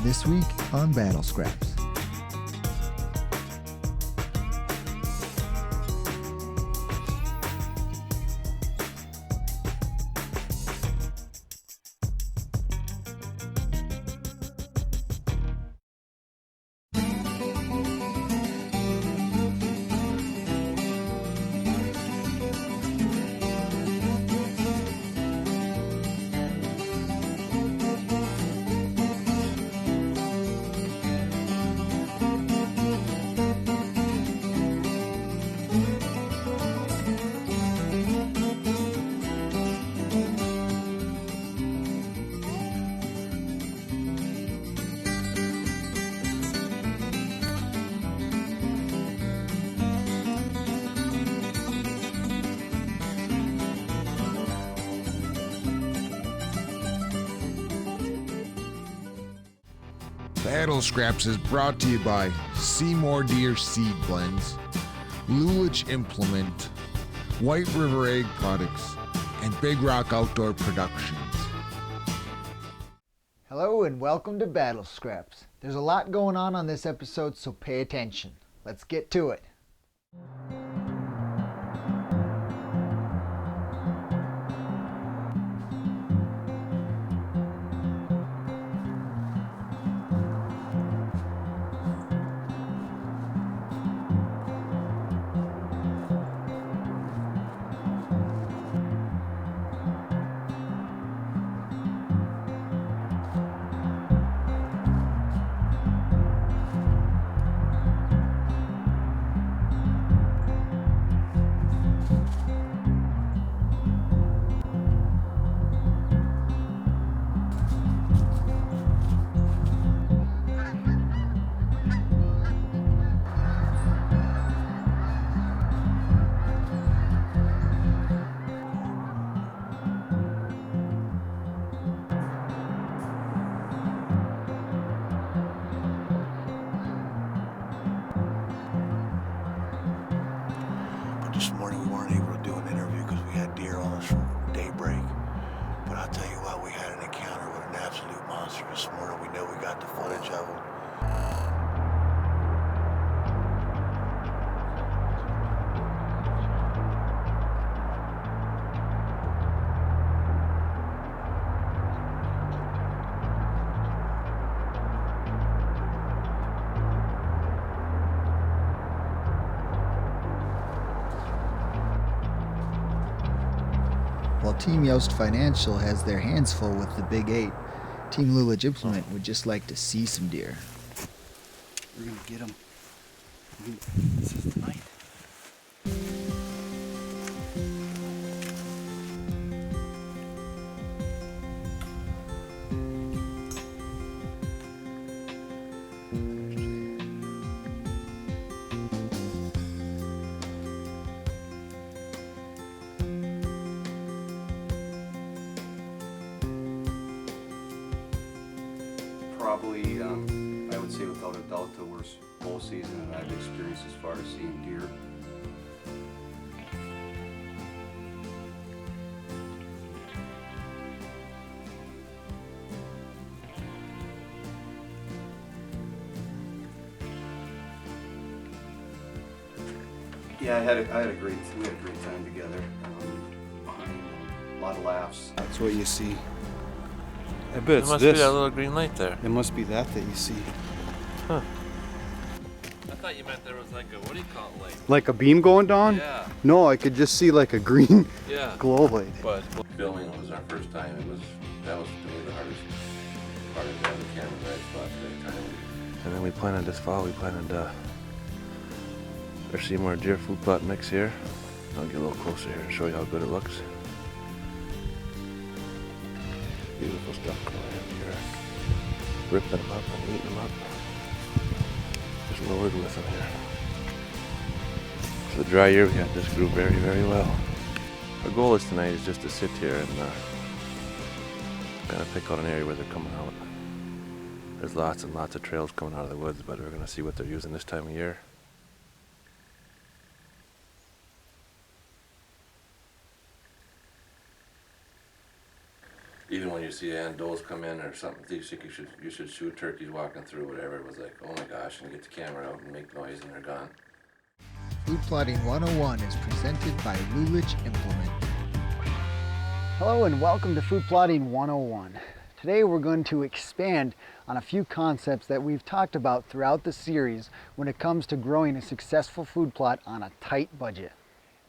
This week on Battle Scraps. Battle Scraps is brought to you by Seymour Deer Seed Blends, Lulich Implement, White River Egg Products, and Big Rock Outdoor Productions. Hello and welcome to Battle Scraps. There's a lot going on this episode, so pay attention. Let's get to it. This morning we weren't able to do an interview because we had deer on us from daybreak. But I'll tell you what, we had an encounter with an absolute monster this morning. We know we got the footage of him. While Team Yost Financial has their hands full with the Big 8, Team Lulich Implement would just like to see some deer. We're gonna get him. This is the night. Probably, I would say without a doubt, the worst bow season that I've experienced as far as seeing deer. Yeah, we had a great time together, hunting, and a lot of laughs. That's what you see. I bet There it's must this. be that little green light there. It must be that you see. Huh. I thought you meant there was like a, what do you call it, light? Like a beam going down? Yeah, No, I could just see like a green yeah. glow light. But filming was our first time. That was to me the hardest part of the camera that I spot that time. And then we planted this fall, our Seymour Deer food plot mix here. I'll get a little closer here and show you how good it looks. Beautiful stuff going on here. Ripping them up and eating them up. Just lowered with them here. For the dry year, this grew very, very well. Our goal is tonight is just to sit here and kind of pick out an area where they're coming out. There's lots and lots of trails coming out of the woods, but we're going to see what they're using this time of year. Even when you see does come in or something, you think you should shoot turkeys walking through, whatever. It was like, oh my gosh, and get the camera out and make noise and they're gone. Food Plotting 101 is presented by Lulich Implement. Hello and welcome to Food Plotting 101. Today we're going to expand on a few concepts that we've talked about throughout the series when it comes to growing a successful food plot on a tight budget.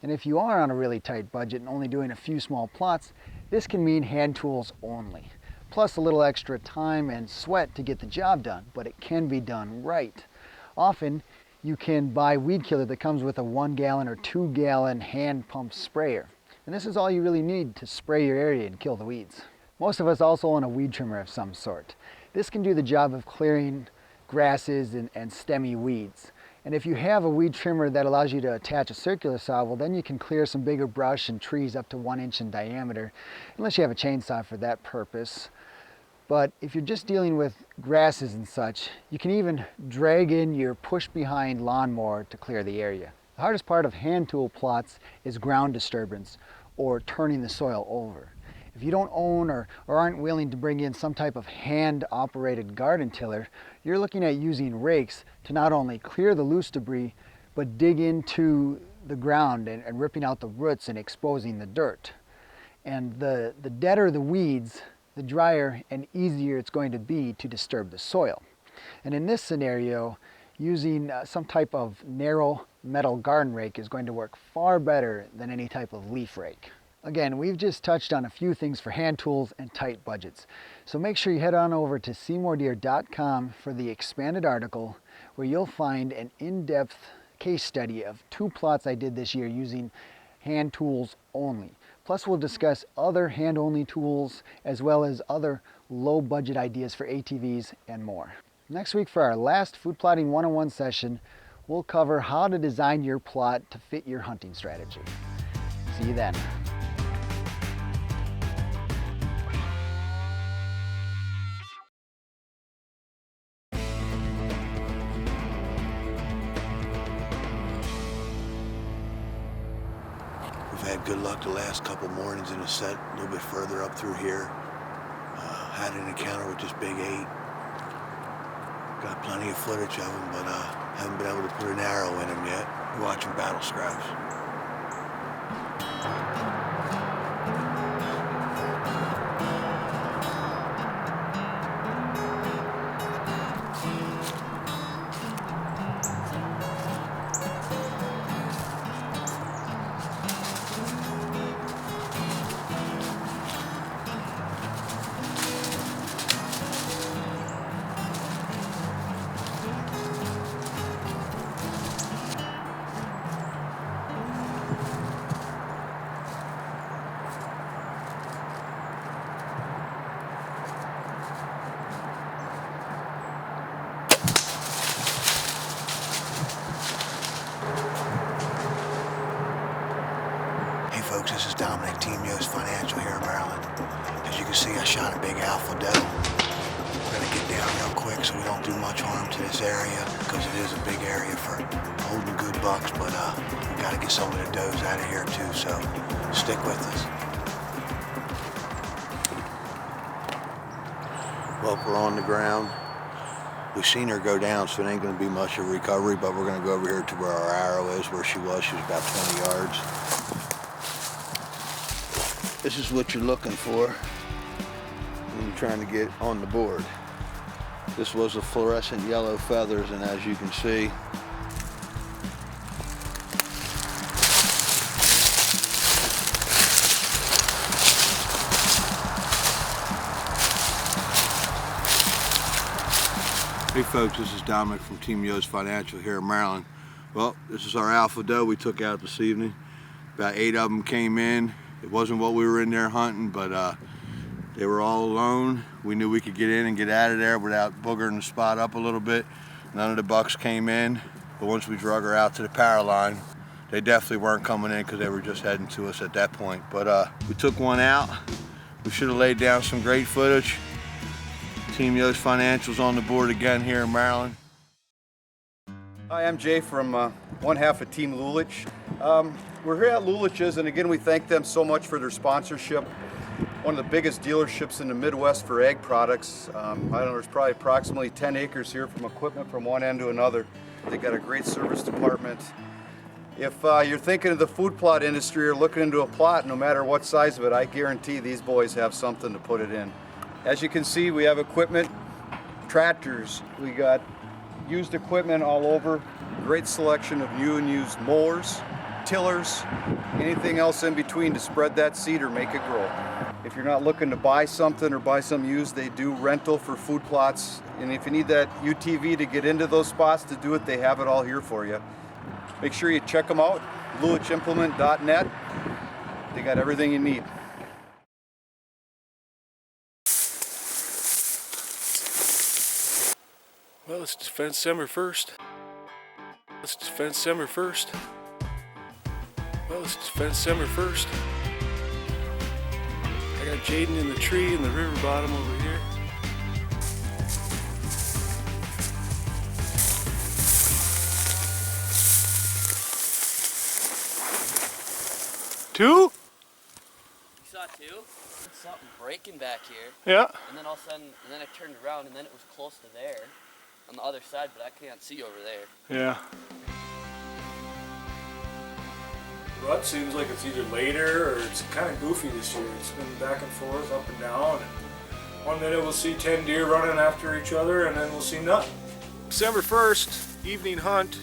And if you are on a really tight budget and only doing a few small plots, this can mean hand tools only, plus a little extra time and sweat to get the job done, but it can be done right. Often you can buy weed killer that comes with a 1 gallon or 2 gallon hand pump sprayer. And this is all you really need to spray your area and kill the weeds. Most of us also own a weed trimmer of some sort. This can do the job of clearing grasses and stemmy weeds. And if you have a weed trimmer that allows you to attach a circular saw, well then you can clear some bigger brush and trees up to 1 inch in diameter, unless you have a chainsaw for that purpose. But if you're just dealing with grasses and such, you can even drag in your push-behind lawnmower to clear the area. The hardest part of hand tool plots is ground disturbance, or turning the soil over. If you don't own or aren't willing to bring in some type of hand-operated garden tiller, you're looking at using rakes to not only clear the loose debris, but dig into the ground and ripping out the roots and exposing the dirt. And the deader the weeds, the drier and easier it's going to be to disturb the soil. And in this scenario, using some type of narrow metal garden rake is going to work far better than any type of leaf rake. Again, we've just touched on a few things for hand tools and tight budgets. So make sure you head on over to SeymourDeer.com for the expanded article where you'll find an in-depth case study of 2 plots I did this year using hand tools only. Plus we'll discuss other hand-only tools as well as other low-budget ideas for ATVs and more. Next week for our last Food Plotting 101 session, we'll cover how to design your plot to fit your hunting strategy. See you then. We've had good luck the last couple mornings in the set, a little bit further up through here. Had an encounter with this big 8. Got plenty of footage of him, but haven't been able to put an arrow in him yet. We're watching battle scraps. Folks, this is Dominic, Team Yost Financial here in Maryland. As you can see, I shot a big alpha doe. We're gonna get down real quick so we don't do much harm to this area because it is a big area for holding good bucks, but we gotta get some of the does out of here too, so stick with us. Well, we're on the ground. We've seen her go down, so it ain't gonna be much of a recovery, but we're gonna go over here to where our arrow is, where she was. She was about 20 yards. This is what you're looking for when you're trying to get on the board. This was the fluorescent yellow feathers, and as you can see, hey folks, this is Dominic from Team Yost Financial here in Maryland. Well, this is our alpha doe we took out this evening. About 8 of them came in. It wasn't what we were in there hunting, but they were all alone. We knew we could get in and get out of there without boogering the spot up a little bit. None of the bucks came in, but once we drug her out to the power line, they definitely weren't coming in because they were just heading to us at that point. But we took one out. We should have laid down some great footage. Team Yost Financial's on the board again here in Maryland. Hi, I'm Jay from one half of Team Lulich. We're here at Lulich's, and again, we thank them so much for their sponsorship. one of the biggest dealerships in the Midwest for ag products. I don't know, there's probably approximately 10 acres here from equipment from one end to another. They got a great service department. If you're thinking of the food plot industry or looking into a plot, no matter what size of it, I guarantee these boys have something to put it in. As you can see, we have equipment, tractors, we got used equipment all over, great selection of new and used mowers, tillers, anything else in between to spread that seed or make it grow. If you're not looking to buy something or buy some used, they do rental for food plots. And if you need that UTV to get into those spots to do it, they have it all here for you. Make sure you check them out, lulichimplement.net. They got everything you need. Well, let's defend December 1st. Let's defend December 1st. Well, let's defend December 1st. I got Jaden in the tree in the river bottom over here. Two? You saw two? Something breaking back here. Yeah. And then all of a sudden, and then I turned around and then it was close to there on the other side, but I can't see over there. Yeah. Rut seems like it's either later or it's kind of goofy this year. It's been back and forth, up and down. And one minute we'll see 10 deer running after each other and then we'll see none. December 1st, evening hunt.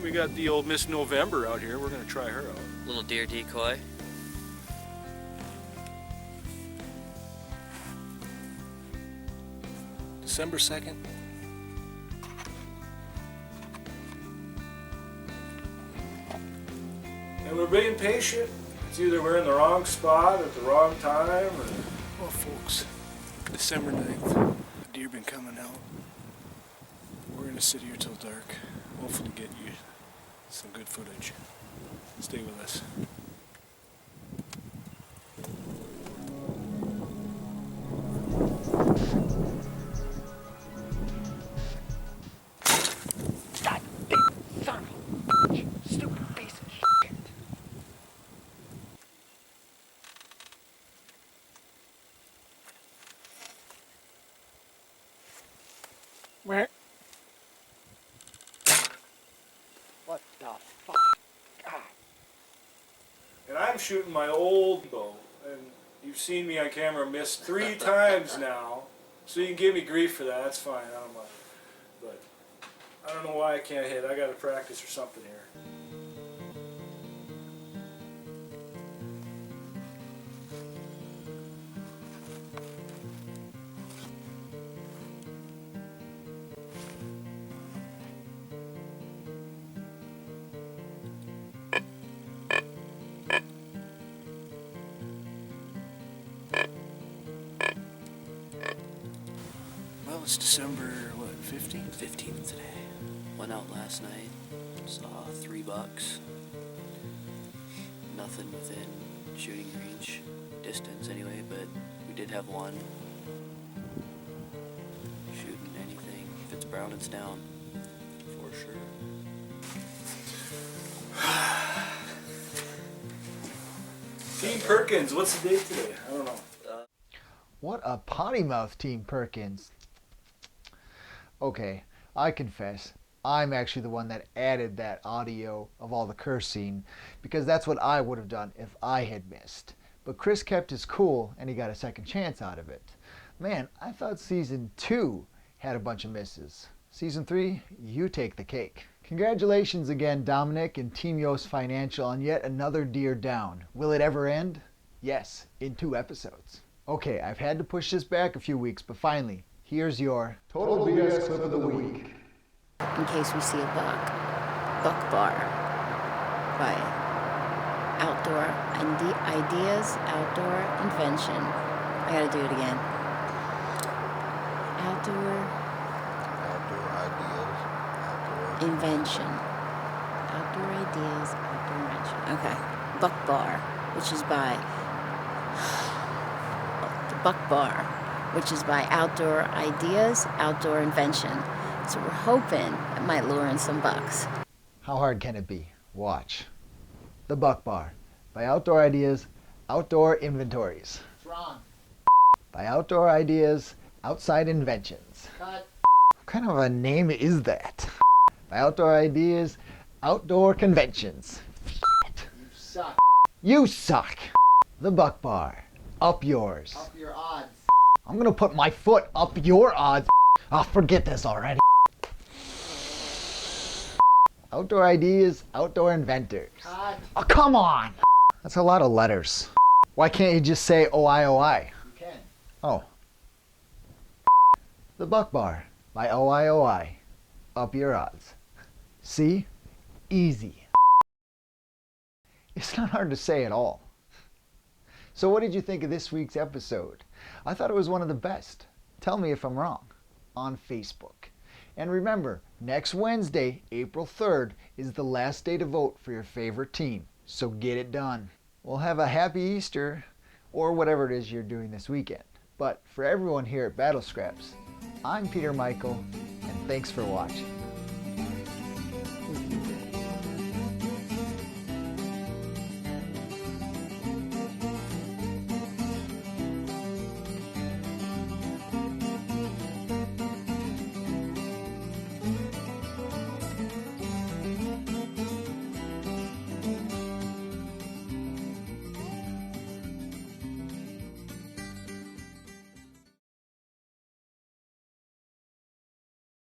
We got the old Miss November out here. We're going to try her out. Little deer decoy. December 2nd. And we're being patient. It's either we're in the wrong spot at the wrong time or... Well, folks, December 9th, deer been coming out. We're gonna sit here till dark. Hopefully get you some good footage. Stay with us. What the fuck? God. And I'm shooting my old bow, and you've seen me on camera miss 3 times now, so you can give me grief for that. That's fine, I don't mind. But I don't know why I can't hit. I got to practice or something here. Well, it's December, what, 15th? 15th today. Went out last night. Saw 3 bucks. Nothing within shooting range distance anyway, but we did have one. Shooting anything. If it's brown, it's down. For sure. Team Perkins, what's the date today? I don't know. What a potty mouth, Team Perkins. Okay, I confess, I'm actually the one that added that audio of all the cursing because that's what I would have done if I had missed. But Chris kept his cool and he got a second chance out of it. Man, I thought season 2 had a bunch of misses. Season 3, you take the cake. Congratulations again, Dominic and Team Yost Financial on yet another deer down. Will it ever end? Yes, in 2 episodes. Okay, I've had to push this back a few weeks, but finally, here's your Total BS Clip of the Week. In case we see a buck. Buck Bar by Outdoor Ideas, Outdoor Invention. I gotta do it again. Outdoor Invention. Outdoor Ideas, Outdoor Invention. Okay. Buck Bar, which is by Buck Bar, which is by Outdoor Ideas, Outdoor Invention. So we're hoping it might lure in some bucks. How hard can it be? Watch. The Buck Bar by Outdoor Ideas, Outdoor Inventories. Wrong. By Outdoor Ideas, Outside Inventions. Cut. What kind of a name is that? By Outdoor Ideas, Outdoor Conventions. You suck. You suck. The Buck Bar. Up yours. Up your odds. I'm gonna put my foot up your odds. Oh, forget this already. Outdoor Ideas, Outdoor Inventors. Cut. Oh, come on. That's a lot of letters. Why can't you just say OIOI? You can. Oh. The Buck Bar by OIOI. Up your odds. See? Easy. It's not hard to say at all. So what did you think of this week's episode? I thought it was one of the best. Tell me if I'm wrong on Facebook. And remember, next Wednesday, April 3rd, is the last day to vote for your favorite team. So get it done. We'll have a happy Easter, or whatever it is you're doing this weekend. But for everyone here at Battle Scraps, I'm Peter Michael, and thanks for watching.